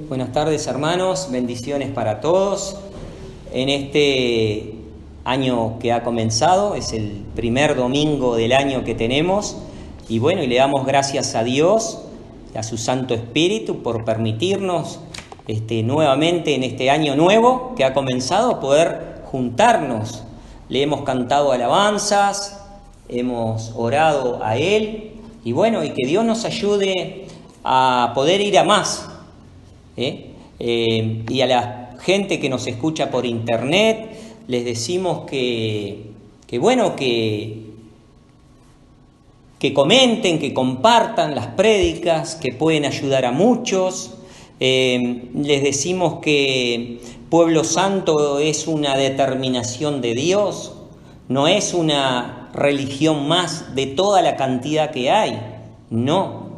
Buenas tardes, hermanos, bendiciones para todos. En este año que ha comenzado, es el primer domingo del año que tenemos, y le damos gracias a Dios, a su Santo Espíritu, por permitirnos nuevamente en este año nuevo que ha comenzado poder juntarnos. Le hemos cantado alabanzas, hemos orado a Él, y que Dios nos ayude a poder ir a más. Y a la gente que nos escucha por internet les decimos que comenten, que compartan las prédicas, que pueden ayudar a muchos. Les decimos que Pueblo Santo es una determinación de Dios, no es una religión más de toda la cantidad que hay, no,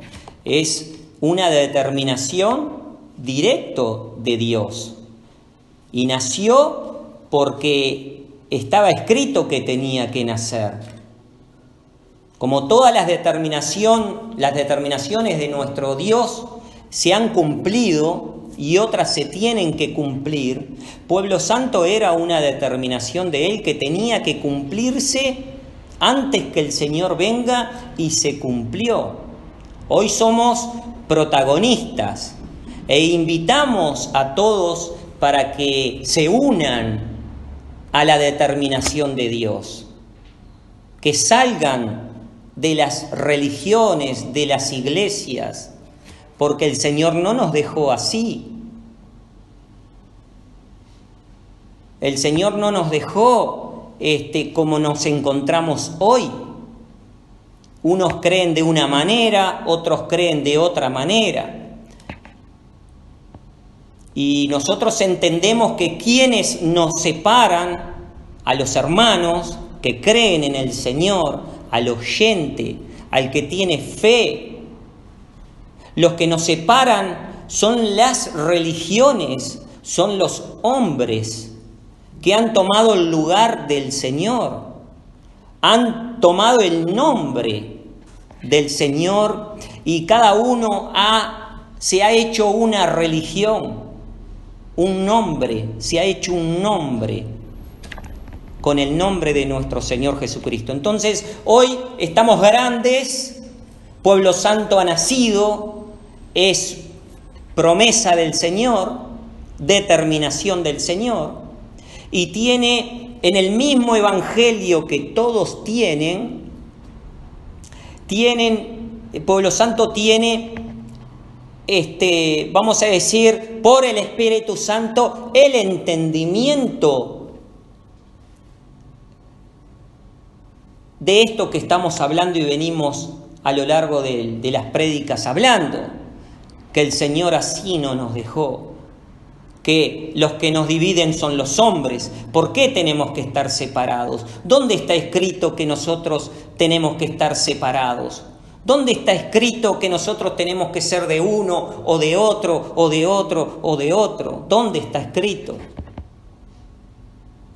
es una determinación directo de Dios, y nació porque estaba escrito que tenía que nacer. Como todas las determinaciones de nuestro Dios se han cumplido y otras se tienen que cumplir, Pueblo Santo era una determinación de Él que tenía que cumplirse antes que el Señor venga, y se cumplió. Hoy somos protagonistas e invitamos a todos para que se unan a la determinación de Dios, que salgan de las religiones, de las iglesias, porque el Señor no nos dejó así. El Señor no nos dejó como nos encontramos hoy. Unos creen de una manera, otros creen de otra manera. Y nosotros entendemos que quienes nos separan, a los hermanos que creen en el Señor, al oyente, al que tiene fe, los que nos separan son las religiones, son los hombres que han tomado el lugar del Señor, han tomado el nombre del Señor, y cada uno se ha hecho una religión, un nombre, se ha hecho un nombre con el nombre de nuestro Señor Jesucristo. Entonces, hoy estamos grandes, Pueblo Santo ha nacido, es promesa del Señor, determinación del Señor, y tiene en el mismo evangelio que todos tienen, Pueblo Santo tiene, vamos a decir, por el Espíritu Santo, el entendimiento de esto que estamos hablando y venimos a lo largo de las prédicas hablando, que el Señor así no nos dejó, que los que nos dividen son los hombres. ¿Por qué tenemos que estar separados? ¿Dónde está escrito que nosotros tenemos que estar separados? ¿Dónde está escrito que nosotros tenemos que ser de uno o de otro o de otro o de otro? ¿Dónde está escrito?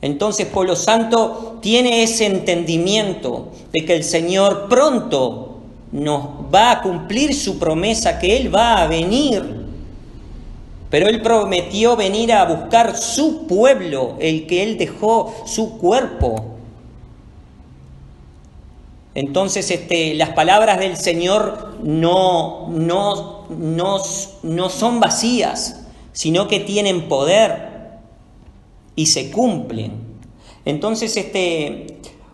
Entonces, Pueblo Santo tiene ese entendimiento de que el Señor pronto nos va a cumplir su promesa, que Él va a venir. Pero Él prometió venir a buscar su pueblo, el que Él dejó su cuerpo. Entonces, las palabras del Señor no son vacías, sino que tienen poder y se cumplen. Entonces,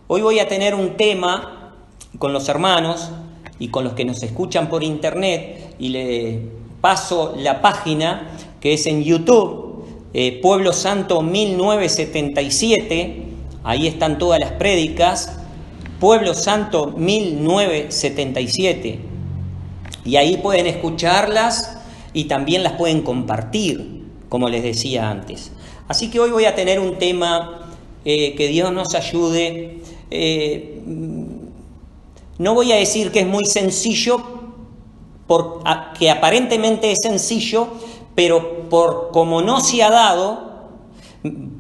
hoy voy a tener un tema con los hermanos y con los que nos escuchan por internet, y le paso la página que es en YouTube, Pueblo Santo 1977, ahí están todas las prédicas, Pueblo Santo 1977, y ahí pueden escucharlas y también las pueden compartir, como les decía antes. Así que hoy voy a tener un tema, que Dios nos ayude. No voy a decir que es muy sencillo, que aparentemente es sencillo, pero por como no se ha dado,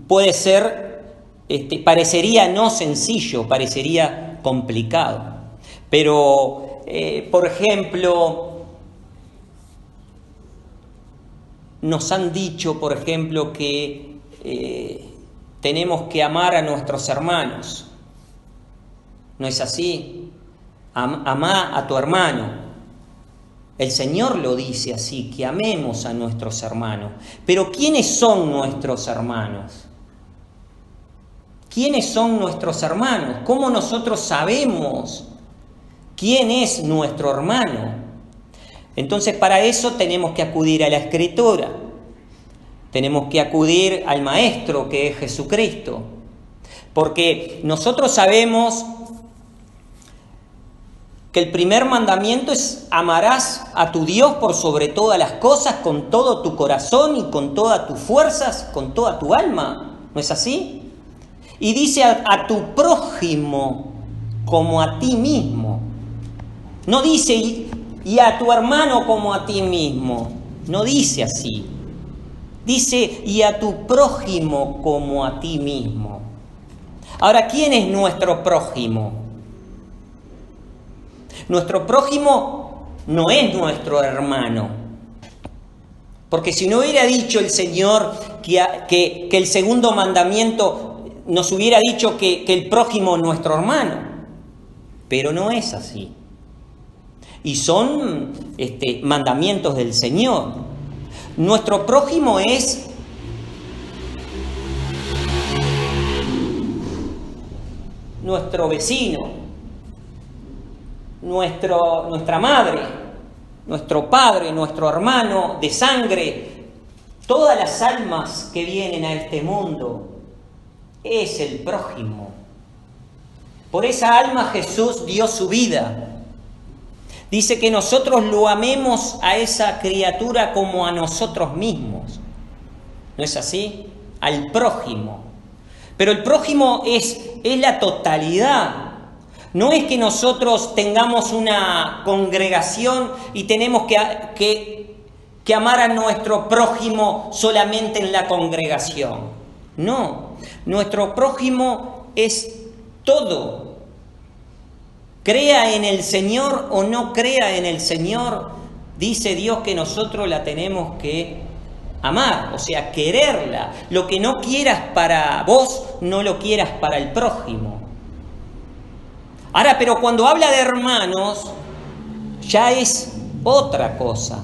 puede ser, parecería no sencillo, parecería complicado. Pero, por ejemplo, nos han dicho, por ejemplo, que tenemos que amar a nuestros hermanos. ¿No es así? Amá a tu hermano. El Señor lo dice así, que amemos a nuestros hermanos. Pero ¿quiénes son nuestros hermanos? ¿Quiénes son nuestros hermanos? ¿Cómo nosotros sabemos quién es nuestro hermano? Entonces, para eso tenemos que acudir a la Escritura. Tenemos que acudir al Maestro, que es Jesucristo. Porque nosotros sabemos que el primer mandamiento es: amarás a tu Dios por sobre todas las cosas, con todo tu corazón y con todas tus fuerzas, con toda tu alma. ¿No es así? Y dice a tu prójimo como a ti mismo. No dice y a tu hermano como a ti mismo. No dice así. Dice y a tu prójimo como a ti mismo. Ahora, ¿quién es nuestro prójimo? Nuestro prójimo no es nuestro hermano. Porque si no hubiera dicho el Señor que el segundo mandamiento nos hubiera dicho que el prójimo es nuestro hermano. Pero no es así. Y son mandamientos del Señor. Nuestro prójimo es nuestro vecino, nuestra madre, nuestro padre, nuestro hermano de sangre, todas las almas que vienen a este mundo, es el prójimo. Por esa alma Jesús dio su vida. Dice que nosotros lo amemos a esa criatura como a nosotros mismos. ¿No es así? Al prójimo. Pero el prójimo es la totalidad. No es que nosotros tengamos una congregación y tenemos que amar a nuestro prójimo solamente en la congregación. No, nuestro prójimo es todo. Crea en el Señor o no crea en el Señor, dice Dios que nosotros la tenemos que amar, o sea, quererla. Lo que no quieras para vos, no lo quieras para el prójimo. Ahora, pero cuando habla de hermanos, ya es otra cosa.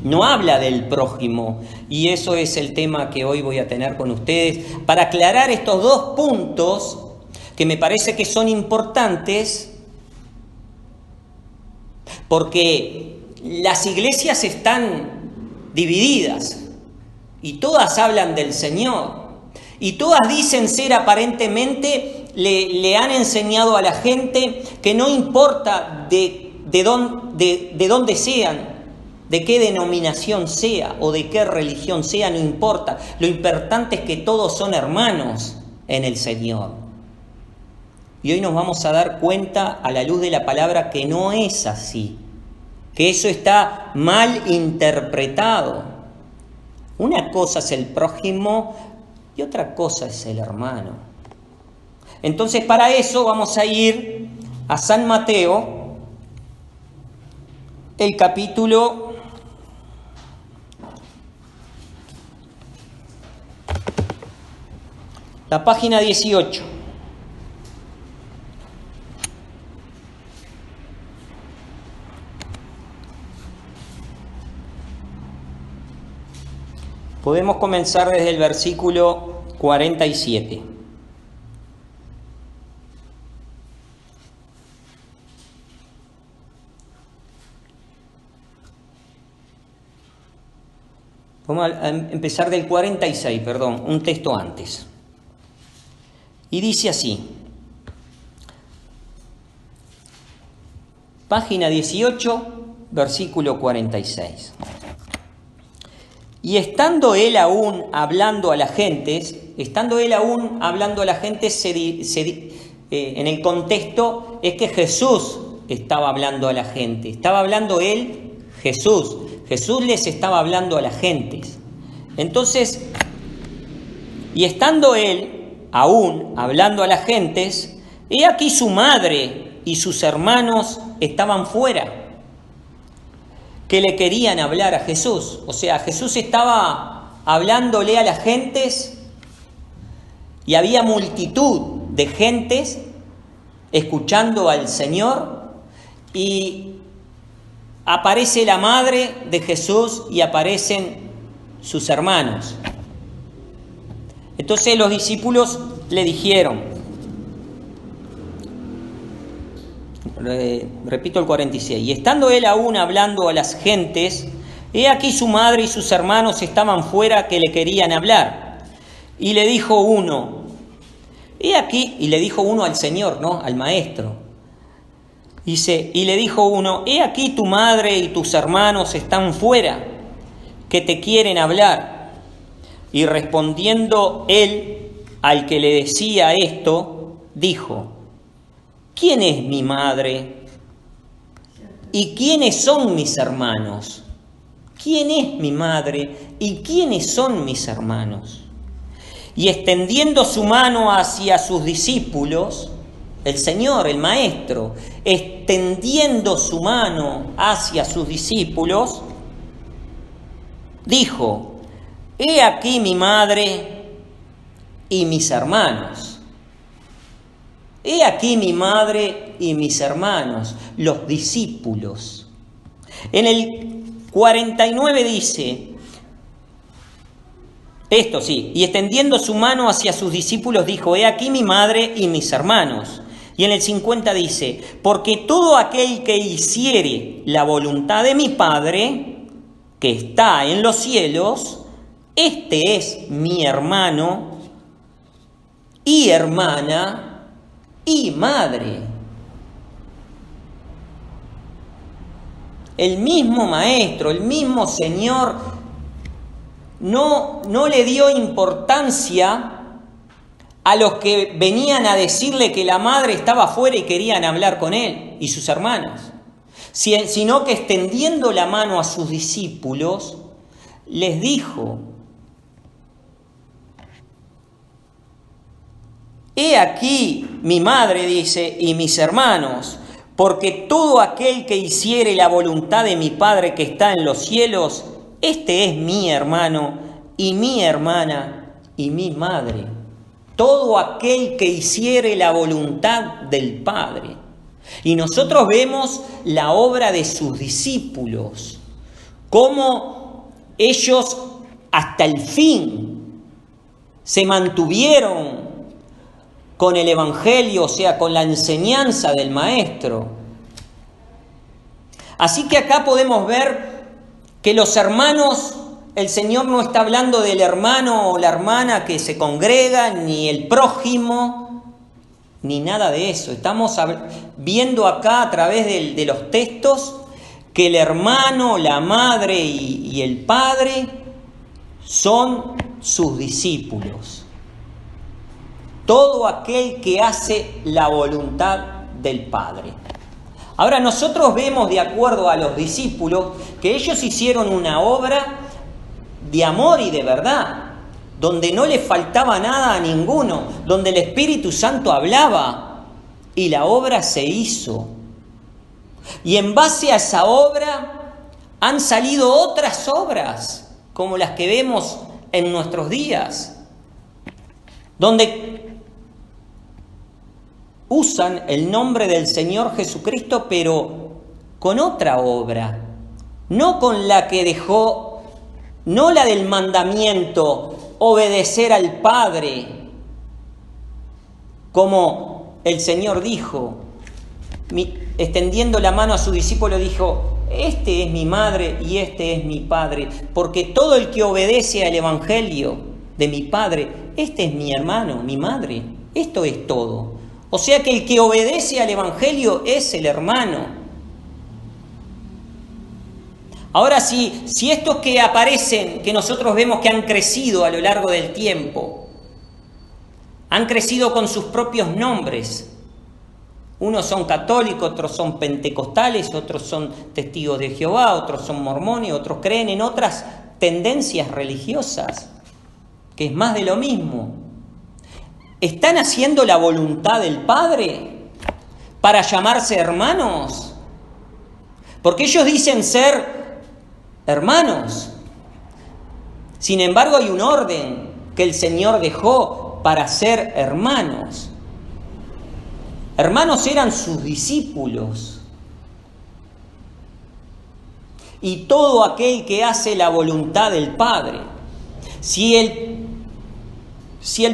No habla del prójimo. Y eso es el tema que hoy voy a tener con ustedes para aclarar estos dos puntos que me parece que son importantes, porque las iglesias están divididas y todas hablan del Señor y todas dicen ser aparentemente, le han enseñado a la gente que no importa de dónde sean, de qué denominación sea o de qué religión sea, no importa. Lo importante es que todos son hermanos en el Señor. Y hoy nos vamos a dar cuenta a la luz de la palabra que no es así, que eso está mal interpretado. Una cosa es el prójimo y otra cosa es el hermano. Entonces, para eso vamos a ir a San Mateo, el capítulo 18. Podemos comenzar desde el versículo 47. Vamos a empezar del 46, perdón, un texto antes. Y dice así, página 18, versículo 46. Y estando él aún hablando a las gentes, en el contexto es que Jesús estaba hablando a la gente. Estaba hablando él, Jesús. Jesús les estaba hablando a las gentes. Entonces, y estando él aún hablando a las gentes, he aquí su madre y sus hermanos estaban fuera, que le querían hablar a Jesús. O sea, Jesús estaba hablándole a las gentes y había multitud de gentes escuchando al Señor, y aparece la madre de Jesús y aparecen sus hermanos. Entonces los discípulos le dijeron, repito el 46, y estando él aún hablando a las gentes, he aquí su madre y sus hermanos estaban fuera que le querían hablar. Y le dijo uno, he aquí, y le dijo uno al Señor, ¿no? Al Maestro. Dice, y le dijo uno, he aquí tu madre y tus hermanos están fuera, que te quieren hablar. Y respondiendo él al que le decía esto, dijo, ¿quién es mi madre? ¿Y quiénes son mis hermanos? ¿Quién es mi madre? ¿Y quiénes son mis hermanos? Y extendiendo su mano hacia sus discípulos, el Señor, el Maestro, extendiendo su mano hacia sus discípulos, dijo, he aquí mi madre y mis hermanos. He aquí mi madre y mis hermanos, los discípulos. En el 49 dice, esto sí, y extendiendo su mano hacia sus discípulos dijo, he aquí mi madre y mis hermanos. Y en el 50 dice, porque todo aquel que hiciere la voluntad de mi Padre, que está en los cielos, este es mi hermano y hermana y madre. El mismo Maestro, el mismo Señor, no le dio importancia a los que venían a decirle que la madre estaba afuera y querían hablar con él y sus hermanos, sino que extendiendo la mano a sus discípulos, les dijo, he aquí mi madre, dice, y mis hermanos, porque todo aquel que hiciere la voluntad de mi Padre que está en los cielos, este es mi hermano y mi hermana y mi madre. Todo aquel que hiciere la voluntad del Padre. Y nosotros vemos la obra de sus discípulos, cómo ellos hasta el fin se mantuvieron con el Evangelio, o sea, con la enseñanza del Maestro. Así que acá podemos ver que los hermanos, el Señor no está hablando del hermano o la hermana que se congrega, ni el prójimo, ni nada de eso. Estamos viendo acá a través de los textos que el hermano, la madre y el padre son sus discípulos. Todo aquel que hace la voluntad del Padre. Ahora nosotros vemos, de acuerdo a los discípulos, que ellos hicieron una obra de amor y de verdad, donde no le faltaba nada a ninguno, donde el Espíritu Santo hablaba y la obra se hizo. Y en base a esa obra han salido otras obras, como las que vemos en nuestros días, donde usan el nombre del Señor Jesucristo, pero con otra obra, no con la que dejó, no la del mandamiento, obedecer al Padre, como el Señor dijo, extendiendo la mano a su discípulo dijo, este es mi madre y este es mi padre, porque todo el que obedece al Evangelio de mi Padre, este es mi hermano, mi madre, esto es todo. O sea que el que obedece al Evangelio es el hermano. Ahora, si estos que aparecen, que nosotros vemos que han crecido a lo largo del tiempo, han crecido con sus propios nombres, unos son católicos, otros son pentecostales, otros son testigos de Jehová, otros son mormones, otros creen en otras tendencias religiosas, que es más de lo mismo. ¿Están haciendo la voluntad del Padre para llamarse hermanos? Porque ellos dicen ser hermanos. Sin embargo, hay un orden que el Señor dejó para ser hermanos. Hermanos eran sus discípulos. Y todo aquel que hace la voluntad del Padre. Si el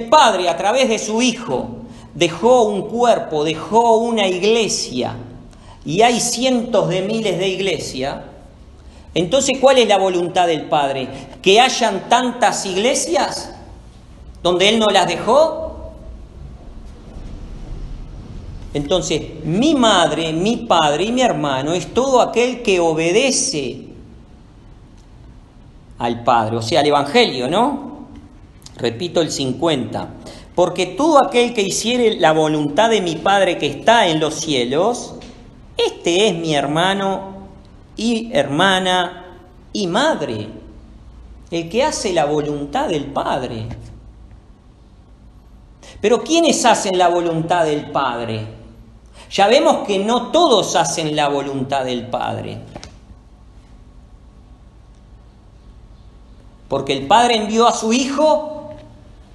Padre a través de su Hijo dejó un cuerpo, dejó una iglesia, y hay cientos de miles de iglesias, entonces ¿cuál es la voluntad del Padre? ¿Que hayan tantas iglesias donde Él no las dejó? Entonces, mi madre, mi padre y mi hermano es todo aquel que obedece al Padre, o sea, al Evangelio, ¿no? Repito el 50. Porque todo aquel que hiciere la voluntad de mi Padre que está en los cielos, este es mi hermano y hermana y madre, el que hace la voluntad del Padre. Pero ¿quiénes hacen la voluntad del Padre? Ya vemos que no todos hacen la voluntad del Padre. Porque el Padre envió a su Hijo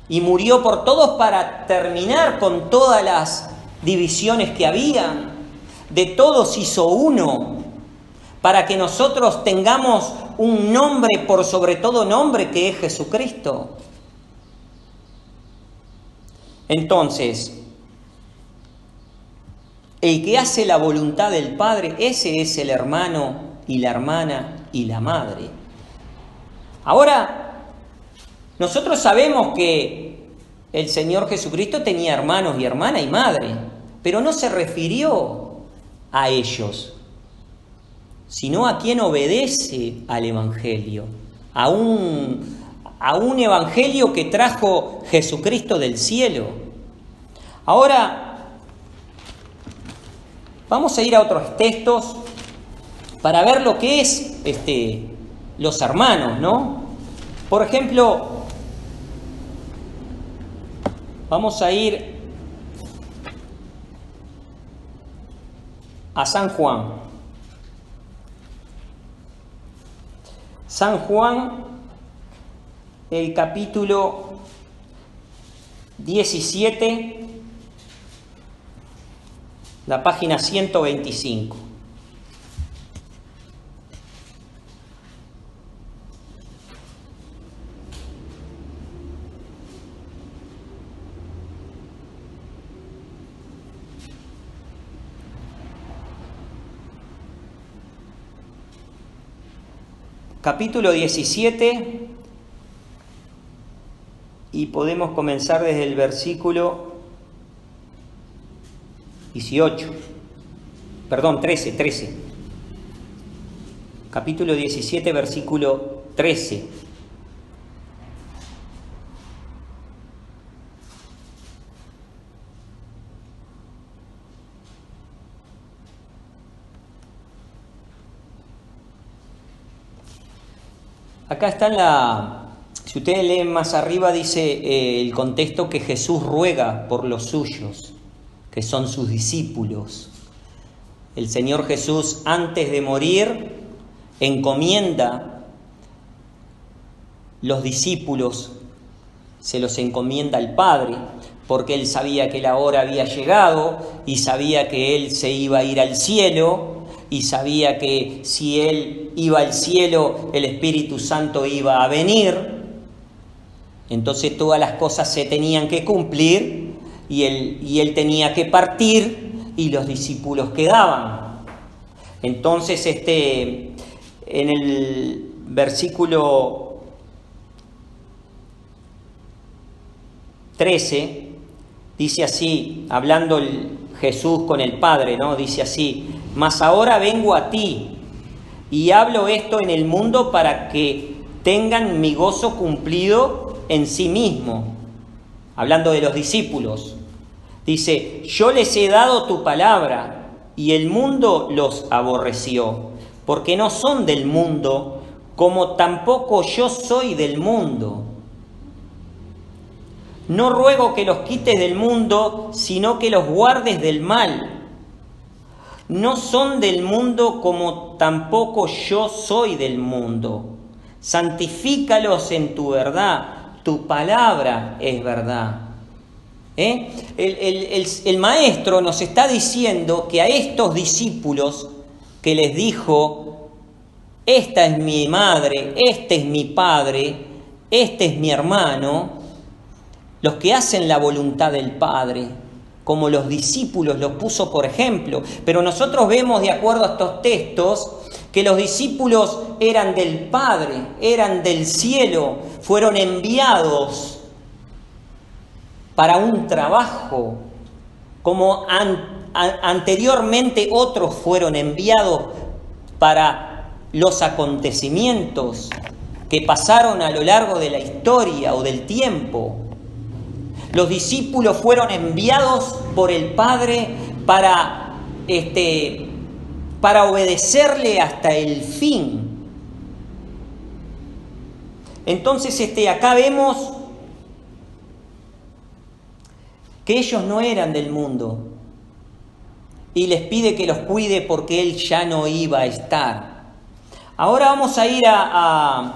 y murió por todos para terminar con todas las divisiones que había. De todos hizo uno, para que nosotros tengamos un nombre por sobre todo nombre, que es Jesucristo. Entonces, el que hace la voluntad del Padre, ese es el hermano y la hermana y la madre. Ahora, nosotros sabemos que el Señor Jesucristo tenía hermanos y hermana y madre, pero no se refirió a ellos, sino a quien obedece al Evangelio, a un Evangelio que trajo Jesucristo del cielo. Ahora, vamos a ir a otros textos para ver lo que es los hermanos, ¿no? Por ejemplo, vamos a ir a San Juan. San Juan, el capítulo 17, la página 125. Capítulo 17, y podemos comenzar desde el versículo 13. Capítulo 17, versículo 13. Acá está si ustedes leen más arriba, dice el contexto que Jesús ruega por los suyos, que son sus discípulos. El Señor Jesús, antes de morir, encomienda los discípulos, se los encomienda al Padre, porque Él sabía que la hora había llegado y sabía que Él se iba a ir al cielo, y sabía que si Él iba al cielo, el Espíritu Santo iba a venir. Entonces todas las cosas se tenían que cumplir y él tenía que partir y los discípulos quedaban. Entonces en el versículo 13 dice así, hablando Jesús con el Padre, ¿no? Dice así: mas ahora vengo a ti y hablo esto en el mundo para que tengan mi gozo cumplido en sí mismo. Hablando de los discípulos. Dice: yo les he dado tu palabra y el mundo los aborreció, porque no son del mundo, como tampoco yo soy del mundo. No ruego que los quites del mundo, sino que los guardes del mal. No son del mundo como tampoco yo soy del mundo. Santifícalos en tu verdad. Tu palabra es verdad. El maestro nos está diciendo que a estos discípulos que les dijo, esta es mi madre, este es mi padre, este es mi hermano, los que hacen la voluntad del Padre, como los discípulos los puso por ejemplo. Pero nosotros vemos, de acuerdo a estos textos, que los discípulos eran del Padre, eran del cielo, fueron enviados para un trabajo, como anteriormente otros fueron enviados para los acontecimientos que pasaron a lo largo de la historia o del tiempo. Los discípulos fueron enviados por el Padre para obedecerle hasta el fin. Entonces acá vemos que ellos no eran del mundo y les pide que los cuide porque Él ya no iba a estar. Ahora vamos a ir a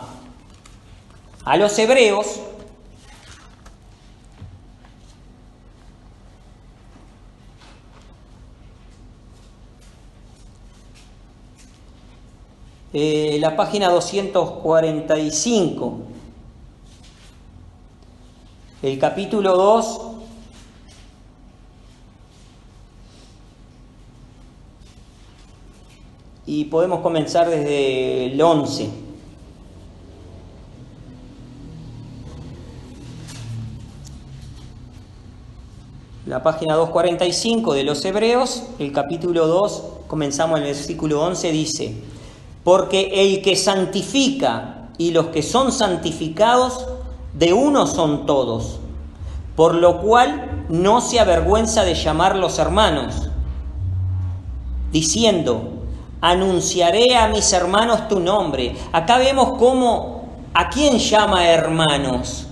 los Hebreos. La página 245, el capítulo 2, y podemos comenzar desde el 11. La página 245 de los Hebreos, el capítulo 2, comenzamos en el versículo 11, dice: porque el que santifica y los que son santificados, de uno son todos, por lo cual no se avergüenza de llamarlos hermanos, diciendo: anunciaré a mis hermanos tu nombre. Acá vemos cómo, ¿a quién llama hermanos?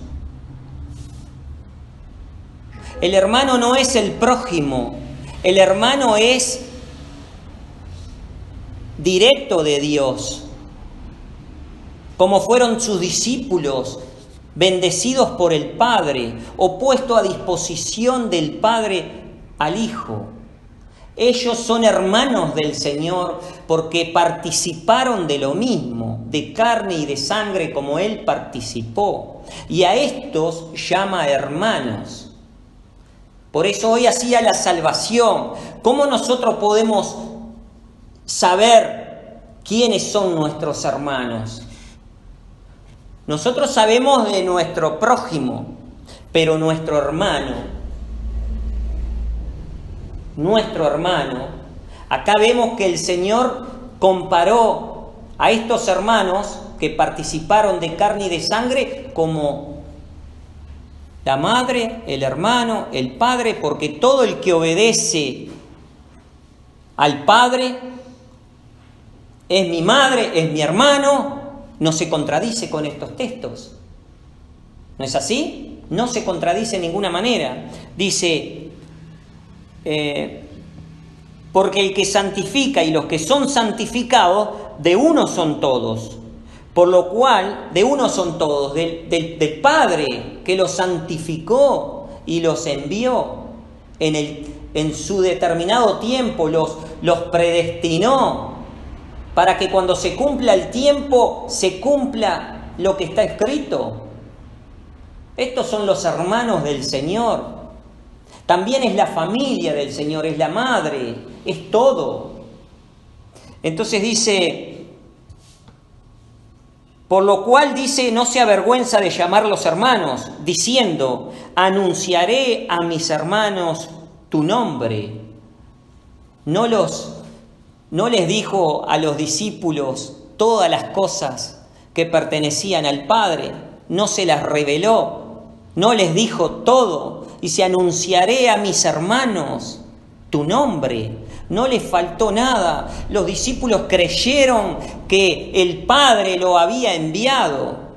El hermano no es el prójimo, el hermano es directo de Dios, como fueron sus discípulos, bendecidos por el Padre, o puesto a disposición del Padre al Hijo. Ellos son hermanos del Señor porque participaron de lo mismo, de carne y de sangre como Él participó. Y a estos llama hermanos. Por eso hoy hacía la salvación. ¿Cómo nosotros podemos saber quiénes son nuestros hermanos? Nosotros sabemos de nuestro prójimo, pero nuestro hermano, acá vemos que el Señor comparó a estos hermanos que participaron de carne y de sangre como la madre, el hermano, el padre, porque todo el que obedece al Padre es mi madre, es mi hermano. No se contradice con estos textos. ¿No es así? No se contradice de ninguna manera. Dice, porque el que santifica y los que son santificados, de uno son todos. Por lo cual, de uno son todos, del Padre que los santificó y los envió en su determinado tiempo, los predestinó para que cuando se cumpla el tiempo, se cumpla lo que está escrito. Estos son los hermanos del Señor. También es la familia del Señor, es la madre, es todo. Entonces dice, por lo cual dice, no se avergüenza de llamarlos hermanos, diciendo, anunciaré a mis hermanos tu nombre. No les dijo a los discípulos todas las cosas que pertenecían al Padre, no se las reveló, no les dijo todo. Dice, anunciaré a mis hermanos tu nombre. No les faltó nada. Los discípulos creyeron que el Padre lo había enviado.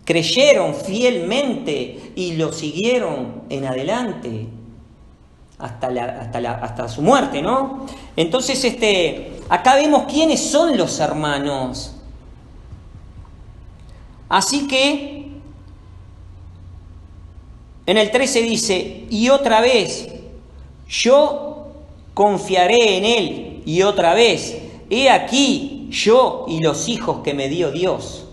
Creyeron fielmente y lo siguieron en adelante. hasta su muerte, ¿no? Entonces, acá vemos quiénes son los hermanos. Así que, en el 13 dice, y otra vez, yo confiaré en él, y otra vez, he aquí yo y los hijos que me dio Dios.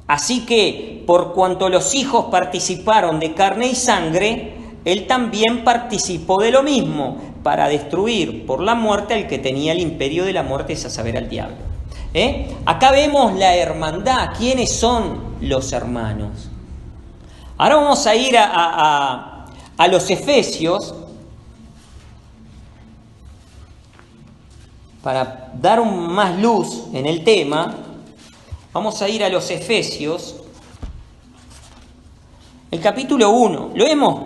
Así que, por cuanto los hijos participaron de carne y sangre, él también participó de lo mismo, para destruir por la muerte al que tenía el imperio de la muerte, es a saber, al diablo. Acá vemos la hermandad. ¿Quiénes son los hermanos? Ahora vamos a ir a los Efesios, para dar más luz en el tema. Vamos a ir a los Efesios, el capítulo 1. Lo hemos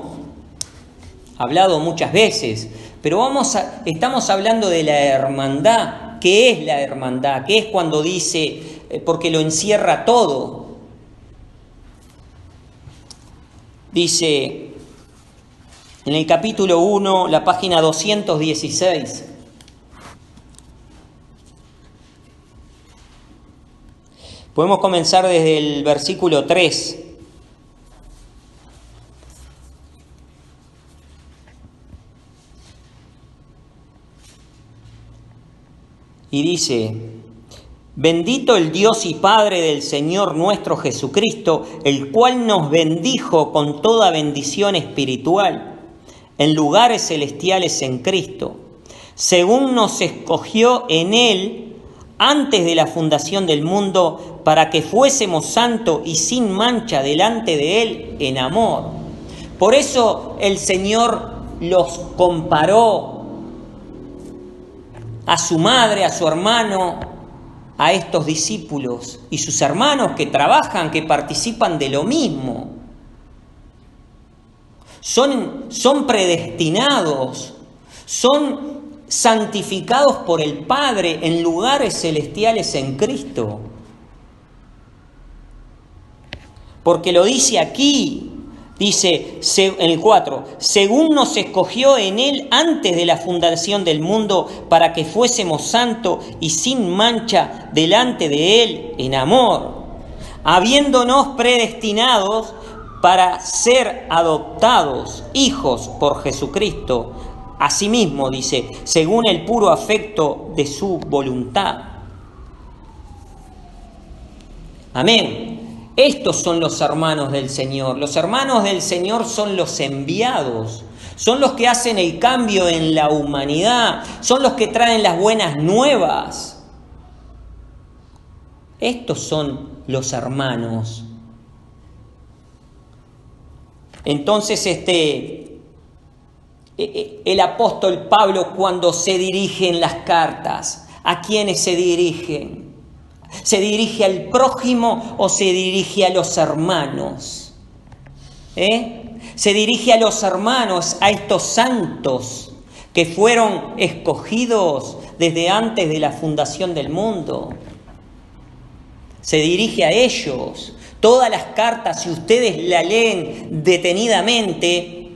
hablado muchas veces, pero estamos hablando de la hermandad. ¿Qué es la hermandad? ¿Qué es cuando dice, porque lo encierra todo? Dice en el capítulo 1, la página 216. Podemos comenzar desde el versículo 3. Y dice, bendito el Dios y Padre del Señor nuestro Jesucristo, el cual nos bendijo con toda bendición espiritual en lugares celestiales en Cristo, según nos escogió en Él antes de la fundación del mundo, para que fuésemos santos y sin mancha delante de Él en amor. Por eso el Señor los comparó a su madre, a su hermano, a estos discípulos y sus hermanos que trabajan, que participan de lo mismo. Son predestinados, son santificados por el Padre en lugares celestiales en Cristo. Porque lo dice aquí, dice en el 4, según nos escogió en Él antes de la fundación del mundo, para que fuésemos santos y sin mancha delante de Él en amor, habiéndonos predestinados para ser adoptados hijos por Jesucristo. Asimismo, dice, según el puro afecto de su voluntad. Amén. Estos son los hermanos del Señor. Los hermanos del Señor son los enviados. Son los que hacen el cambio en la humanidad. Son los que traen las buenas nuevas. Estos son los hermanos. Entonces, el apóstol Pablo, cuando se dirige en las cartas, ¿a quiénes se dirigen? ¿Se dirige al prójimo o se dirige a los hermanos? Se dirige a los hermanos, a estos santos que fueron escogidos desde antes de la fundación del mundo. Se dirige a ellos. Todas las cartas, si ustedes la leen detenidamente,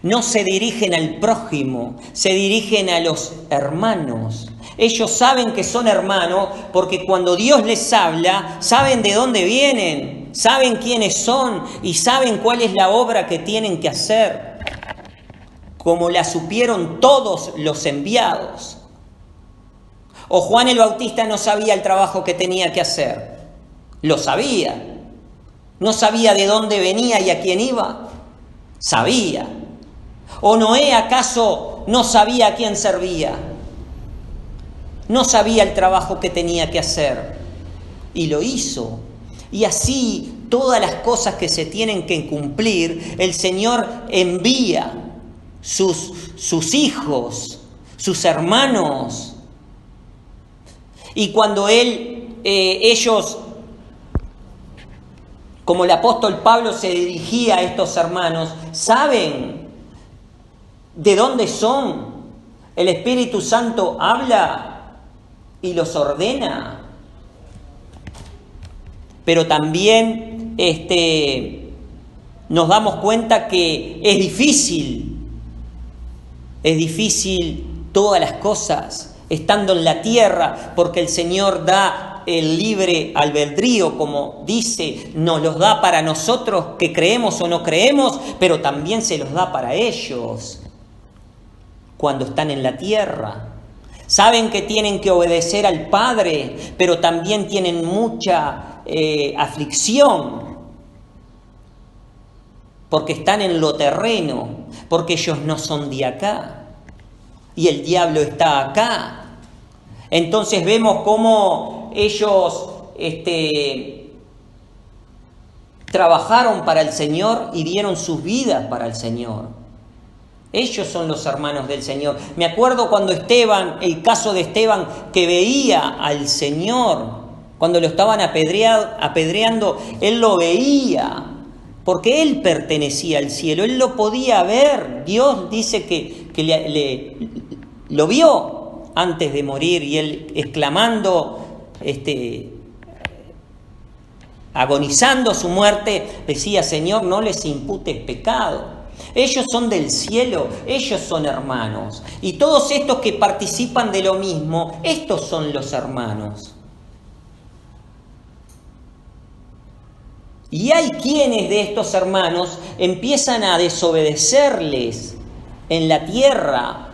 no se dirigen al prójimo, se dirigen a los hermanos. Ellos saben que son hermanos porque cuando Dios les habla, saben de dónde vienen, saben quiénes son y saben cuál es la obra que tienen que hacer, como la supieron todos los enviados. O Juan el Bautista no sabía el trabajo que tenía que hacer, lo sabía. ¿No sabía de dónde venía y a quién iba? Sabía. ¿O Noé acaso no sabía a quién servía? No sabía el trabajo que tenía que hacer y lo hizo. Y así todas las cosas que se tienen que cumplir, el Señor envía sus hijos, sus hermanos. Y cuando ellos, como el apóstol Pablo se dirigía a estos hermanos, saben de dónde son. El Espíritu Santo habla y los ordena. Pero también nos damos cuenta que es difícil todas las cosas, estando en la tierra, porque el Señor da el libre albedrío, como dice, nos los da para nosotros que creemos o no creemos, pero también se los da para ellos cuando están en la tierra. Saben que tienen que obedecer al Padre, pero también tienen mucha aflicción, porque están en lo terreno, porque ellos no son de acá, y el diablo está acá. Entonces vemos cómo ellos trabajaron para el Señor y dieron sus vidas para el Señor. Ellos son los hermanos del Señor. Me acuerdo cuando el caso de Esteban, que veía al Señor, cuando lo estaban apedreando, él lo veía, porque él pertenecía al cielo, él lo podía ver. Dios dice que lo vio antes de morir, y él exclamando, agonizando su muerte, decía: Señor, no les imputes pecado. Ellos son del cielo, ellos son hermanos. Y todos estos que participan de lo mismo, estos son los hermanos. Y hay quienes de estos hermanos empiezan a desobedecerles en la tierra.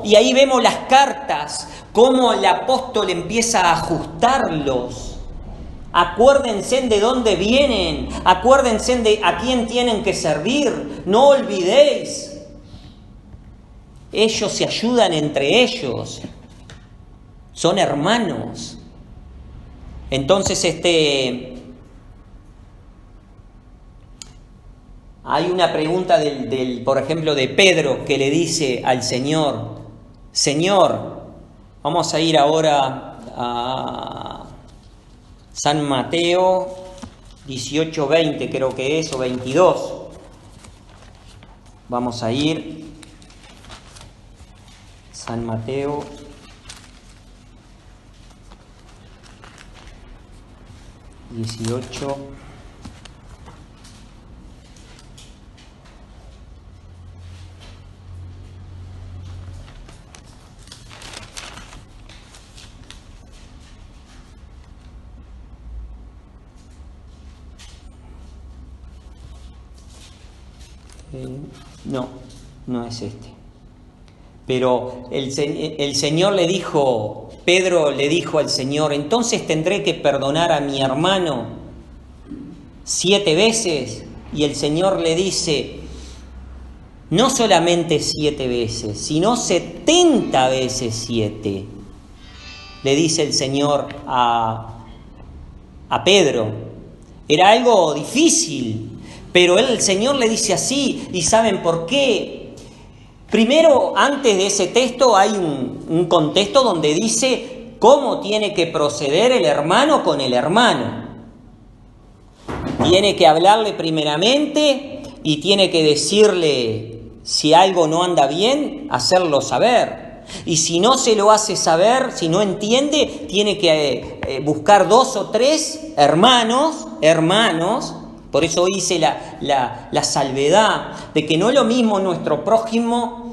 Y ahí vemos las cartas, cómo el apóstol empieza a ajustarlos. Acuérdense de dónde vienen, acuérdense de a quién tienen que servir, no olvidéis. Ellos se ayudan entre ellos, son hermanos. Entonces hay una pregunta por ejemplo, de Pedro, que le dice al Señor: Señor, vamos a ir ahora a San Mateo 18:20, creo que es, o 22. Vamos a ir. San Mateo 18. No es este. Pero el Señor le dijo, Pedro le dijo al Señor: entonces tendré que perdonar a mi hermano 7 veces. Y el Señor le dice: no solamente 7 veces, sino 70 veces 7. Le dice el Señor a Pedro. Era algo difícil, pero el Señor le dice así. ¿Y saben por qué? Primero, antes de ese texto hay un contexto donde dice cómo tiene que proceder el hermano con el hermano. Tiene que hablarle primeramente y tiene que decirle si algo no anda bien, hacerlo saber. Y si no se lo hace saber, si no entiende, tiene que buscar 2 o 3 hermanos. Por eso hice la salvedad de que no es lo mismo nuestro prójimo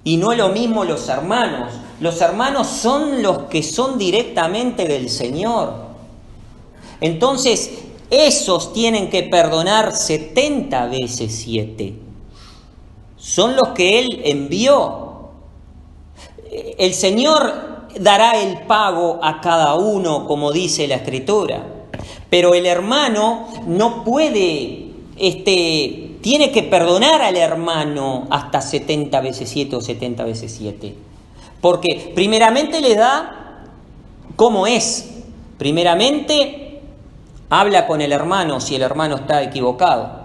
y no es lo mismo los hermanos. Los hermanos son los que son directamente del Señor. Entonces, esos tienen que perdonar 70 veces 7. Son los que Él envió. El Señor dará el pago a cada uno, como dice la Escritura. Pero el hermano no puede, tiene que perdonar al hermano hasta 70 veces 7 o 70 veces 7. Porque primeramente le da cómo es. Primeramente habla con el hermano si el hermano está equivocado.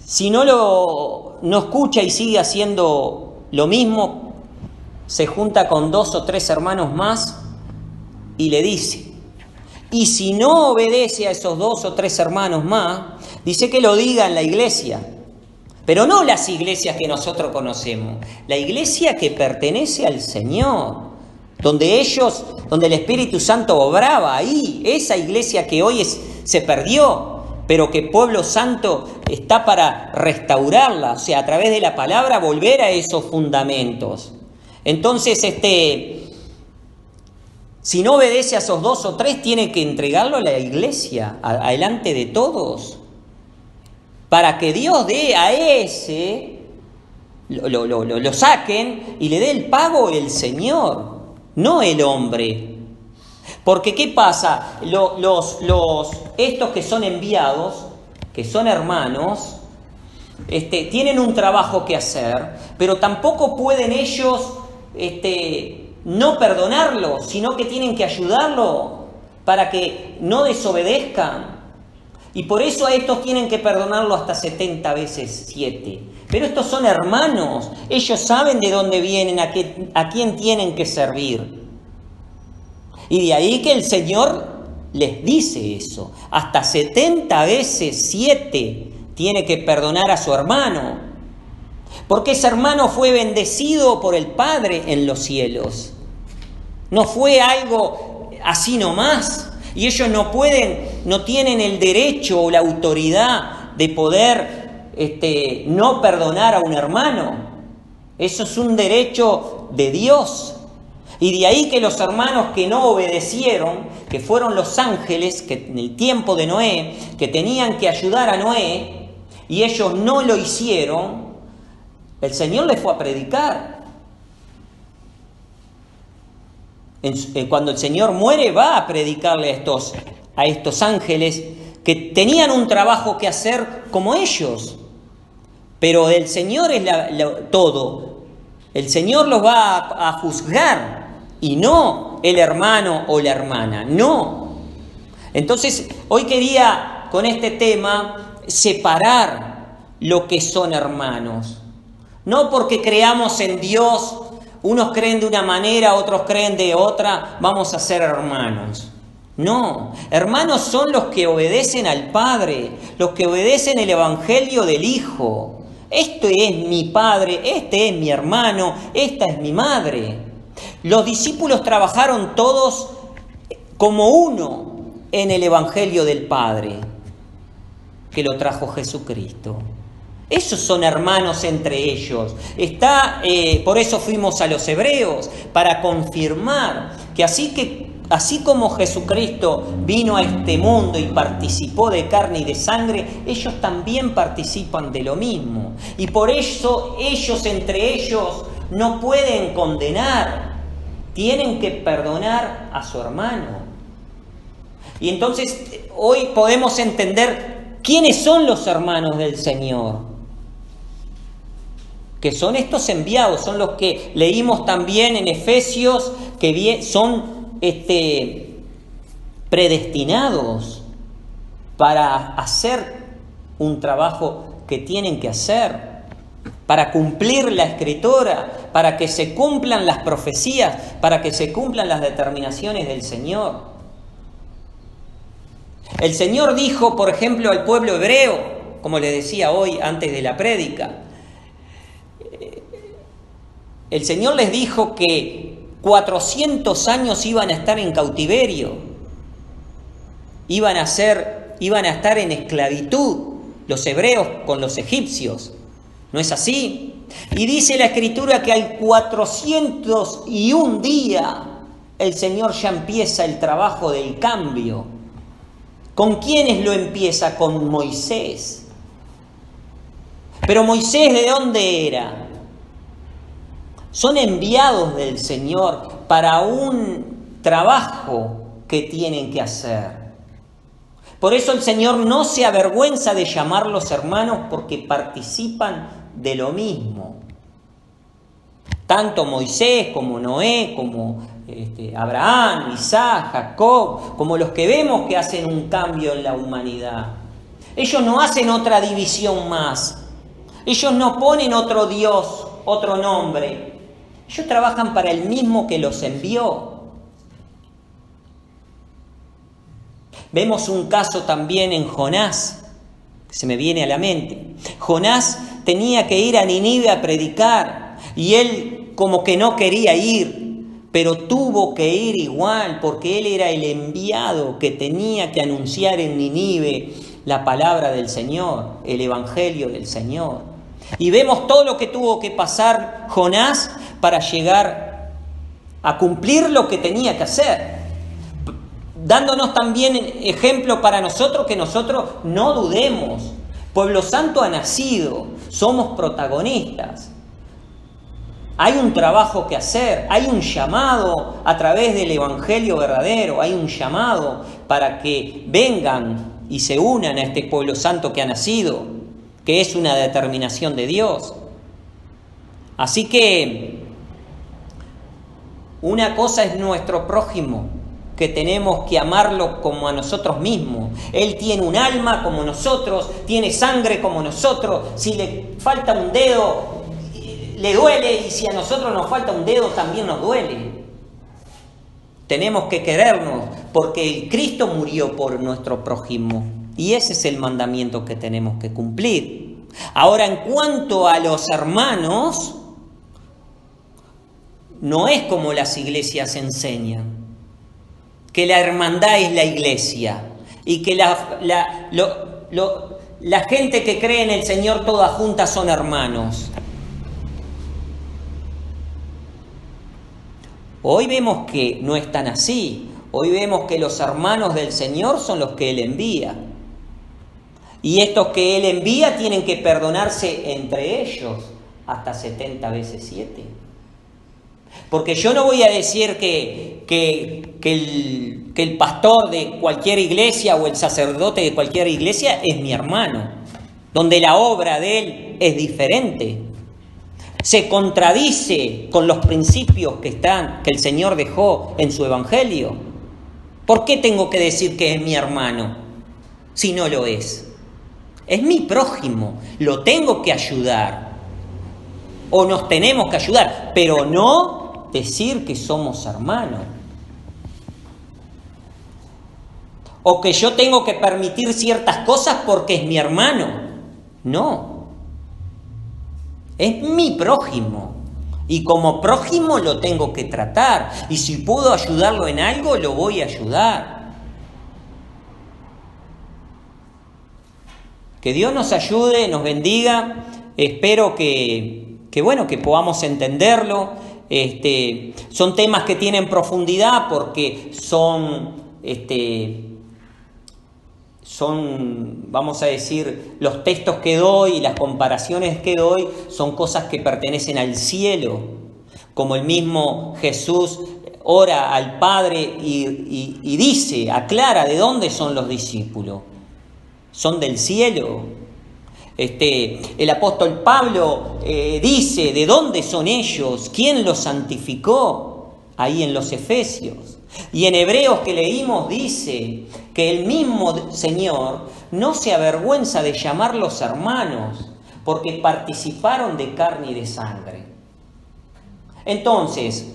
Si no escucha y sigue haciendo lo mismo, se junta con 2 o 3 hermanos más y le dice. Y si no obedece a esos 2 o 3 hermanos más, dice que lo diga en la iglesia. Pero no las iglesias que nosotros conocemos, la iglesia que pertenece al Señor, donde el Espíritu Santo obraba ahí, esa iglesia que hoy se perdió. pero que Pueblo Santo está para restaurarla, o sea, a través de la palabra volver a esos fundamentos. Entonces, si no obedece a esos 2 o 3, tiene que entregarlo a la iglesia, adelante de todos, para que Dios dé a ese, lo saquen y le dé el pago el Señor, no el hombre. Porque ¿qué pasa? Estos que son enviados, que son hermanos, tienen un trabajo que hacer, pero tampoco pueden ellos no perdonarlo, sino que tienen que ayudarlo para que no desobedezcan. Y por eso a estos tienen que perdonarlo hasta 70 veces 7. Pero estos son hermanos, ellos saben de dónde vienen, a quién tienen que servir. Y de ahí que el Señor les dice eso. Hasta 70 veces 7 tiene que perdonar a su hermano. Porque ese hermano fue bendecido por el Padre en los cielos. No fue algo así nomás. Y ellos no tienen el derecho o la autoridad de poder no perdonar a un hermano. Eso es un derecho de Dios. Y de ahí que los hermanos que no obedecieron, que fueron los ángeles, que en el tiempo de Noé, que tenían que ayudar a Noé, y ellos no lo hicieron, el Señor les fue a predicar. Cuando el Señor muere, va a predicarle a estos ángeles que tenían un trabajo que hacer como ellos. Pero el Señor es todo. El Señor los va a juzgar y no el hermano o la hermana, no. Entonces, hoy quería con este tema separar lo que son hermanos. No porque creamos en Dios, unos creen de una manera, otros creen de otra, vamos a ser hermanos. No, hermanos son los que obedecen al Padre, los que obedecen el Evangelio del Hijo. Este es mi padre, este es mi hermano, esta es mi madre. Los discípulos trabajaron todos como uno en el Evangelio del Padre, que lo trajo Jesucristo. Esos son hermanos entre ellos. Por eso fuimos a los hebreos, para confirmar que así como Jesucristo vino a este mundo y participó de carne y de sangre, ellos también participan de lo mismo. Y por eso ellos entre ellos no pueden condenar, tienen que perdonar a su hermano. Y entonces hoy podemos entender quiénes son los hermanos del Señor. Que son estos enviados, son los que leímos también en Efesios, que son predestinados para hacer un trabajo que tienen que hacer, para cumplir la Escritura, para que se cumplan las profecías, para que se cumplan las determinaciones del Señor. El Señor dijo, por ejemplo, al pueblo hebreo, como le decía hoy antes de la prédica, el Señor les dijo que 400 años iban a estar en cautiverio, iban a estar en esclavitud, los hebreos con los egipcios. ¿No es así? Y dice la Escritura que al 401 día el Señor ya empieza el trabajo del cambio. ¿Con quiénes lo empieza? Con Moisés. Pero Moisés, ¿de dónde era? Son enviados del Señor para un trabajo que tienen que hacer. Por eso el Señor no se avergüenza de llamarlos hermanos, porque participan de lo mismo. Tanto Moisés como Noé, como Abraham, Isaac, Jacob, como los que vemos que hacen un cambio en la humanidad. Ellos no hacen otra división más. Ellos no ponen otro Dios, otro nombre. Ellos trabajan para el mismo que los envió. Vemos un caso también en Jonás, que se me viene a la mente. Jonás tenía que ir a Nínive a predicar, y él como que no quería ir, pero tuvo que ir igual, porque él era el enviado que tenía que anunciar en Nínive la palabra del Señor, el Evangelio del Señor. Y vemos todo lo que tuvo que pasar Jonás para llegar a cumplir lo que tenía que hacer, dándonos también ejemplo para nosotros, que nosotros no dudemos. Pueblo Santo ha nacido, somos protagonistas. Hay un trabajo que hacer, hay un llamado a través del Evangelio verdadero, hay un llamado para que vengan y se unan a este pueblo santo que ha nacido, que es una determinación de Dios. Así que una cosa es nuestro prójimo, que tenemos que amarlo como a nosotros mismos. Él tiene un alma como nosotros, tiene sangre como nosotros. Si le falta un dedo, le duele, y si a nosotros nos falta un dedo, también nos duele. Tenemos que querernos, porque el Cristo murió por nuestro prójimo, y ese es el mandamiento que tenemos que cumplir. Ahora, en cuanto a los hermanos, no es como las iglesias enseñan, que la hermandad es la iglesia, y que la gente que cree en el Señor todas juntas son hermanos. Hoy vemos que no es tan así. Hoy vemos que los hermanos del Señor son los que Él envía. Y estos que Él envía tienen que perdonarse entre ellos hasta 70 veces 7. Porque yo no voy a decir que el pastor de cualquier iglesia o el sacerdote de cualquier iglesia es mi hermano, donde la obra de él es diferente. Se contradice con los principios que el Señor dejó en su Evangelio. ¿Por qué tengo que decir que es mi hermano si no lo es? Es mi prójimo, lo tengo que ayudar, o nos tenemos que ayudar, pero no decir que somos hermanos. O que yo tengo que permitir ciertas cosas porque es mi hermano. No. Es mi prójimo. Y como prójimo lo tengo que tratar. Y si puedo ayudarlo en algo, lo voy a ayudar. Que Dios nos ayude, nos bendiga. Espero que podamos entenderlo. Son temas que tienen profundidad porque son, vamos a decir, los textos que doy y las comparaciones que doy son cosas que pertenecen al cielo. Como el mismo Jesús ora al Padre y dice, aclara de dónde son los discípulos. Son del cielo. El apóstol Pablo dice de dónde son ellos, quién los santificó, ahí en los Efesios. Y en Hebreos que leímos dice que el mismo Señor no se avergüenza de llamarlos hermanos, porque participaron de carne y de sangre. Entonces,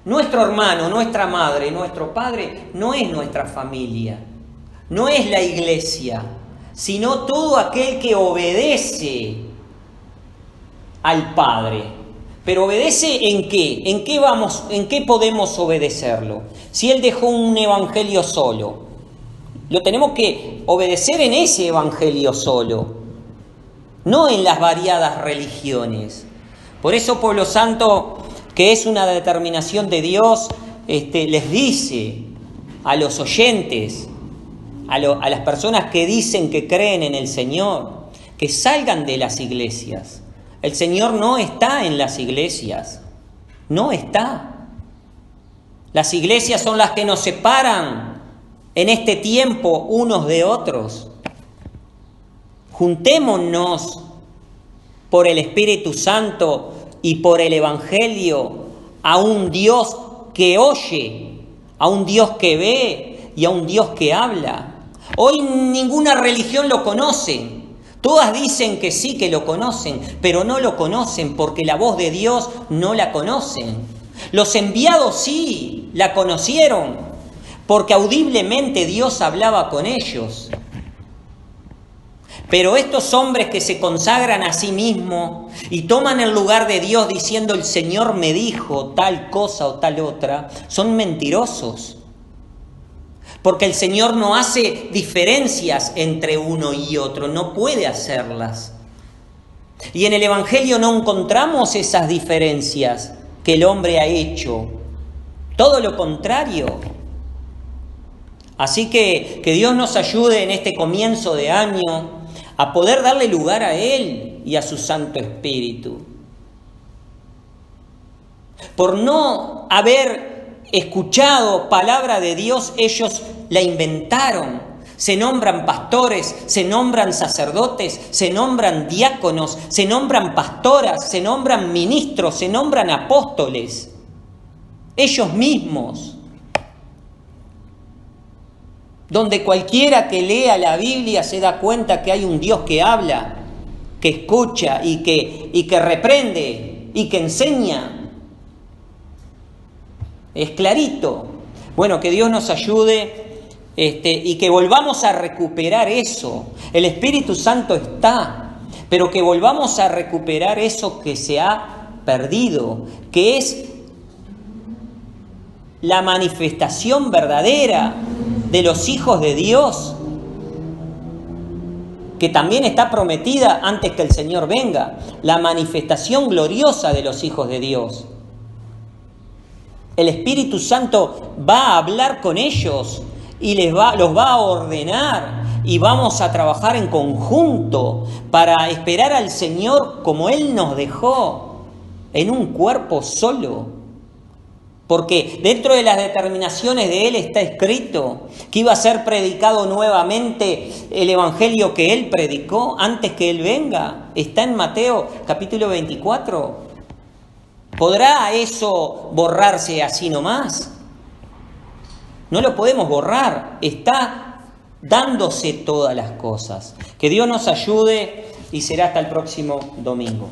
nuestro hermano, nuestra madre, nuestro padre no es nuestra familia, no es la iglesia, sino todo aquel que obedece al Padre. Pero ¿obedece en qué? ¿En qué podemos obedecerlo? Si Él dejó un evangelio solo, lo tenemos que obedecer en ese evangelio solo, no en las variadas religiones. Por eso, pueblo santo, que es una determinación de Dios, les dice a los oyentes, a las personas que dicen que creen en el Señor, que salgan de las iglesias. El Señor no está en las iglesias, no está. Las iglesias son las que nos separan en este tiempo unos de otros. Juntémonos por el Espíritu Santo y por el Evangelio a un Dios que oye, a un Dios que ve y a un Dios que habla. Hoy ninguna religión lo conoce. Todas dicen que sí, que lo conocen, pero no lo conocen porque la voz de Dios no la conocen. Los enviados sí la conocieron, porque audiblemente Dios hablaba con ellos. Pero estos hombres que se consagran a sí mismos y toman el lugar de Dios diciendo el Señor me dijo tal cosa o tal otra, son mentirosos. Porque el Señor no hace diferencias entre uno y otro, no puede hacerlas. Y en el Evangelio no encontramos esas diferencias que el hombre ha hecho. Todo lo contrario. Así que Dios nos ayude en este comienzo de año a poder darle lugar a Él y a su Santo Espíritu. Por no haber escuchado palabra de Dios, ellos la inventaron. Se nombran pastores, se nombran sacerdotes, se nombran diáconos, se nombran pastoras, se nombran ministros, se nombran apóstoles. Ellos mismos. Donde cualquiera que lea la Biblia se da cuenta que hay un Dios que habla, que escucha y que reprende y que enseña. Es clarito. Bueno, que Dios nos ayude y que volvamos a recuperar eso. El Espíritu Santo está, pero que volvamos a recuperar eso que se ha perdido, que es la manifestación verdadera de los hijos de Dios, que también está prometida antes que el Señor venga, la manifestación gloriosa de los hijos de Dios. El Espíritu Santo va a hablar con ellos y los va a ordenar, y vamos a trabajar en conjunto para esperar al Señor como Él nos dejó, en un cuerpo solo. Porque dentro de las determinaciones de Él está escrito que iba a ser predicado nuevamente el Evangelio que Él predicó antes que Él venga. Está en Mateo capítulo 24. ¿Podrá eso borrarse así nomás? No lo podemos borrar. Está dándose todas las cosas. Que Dios nos ayude y será hasta el próximo domingo.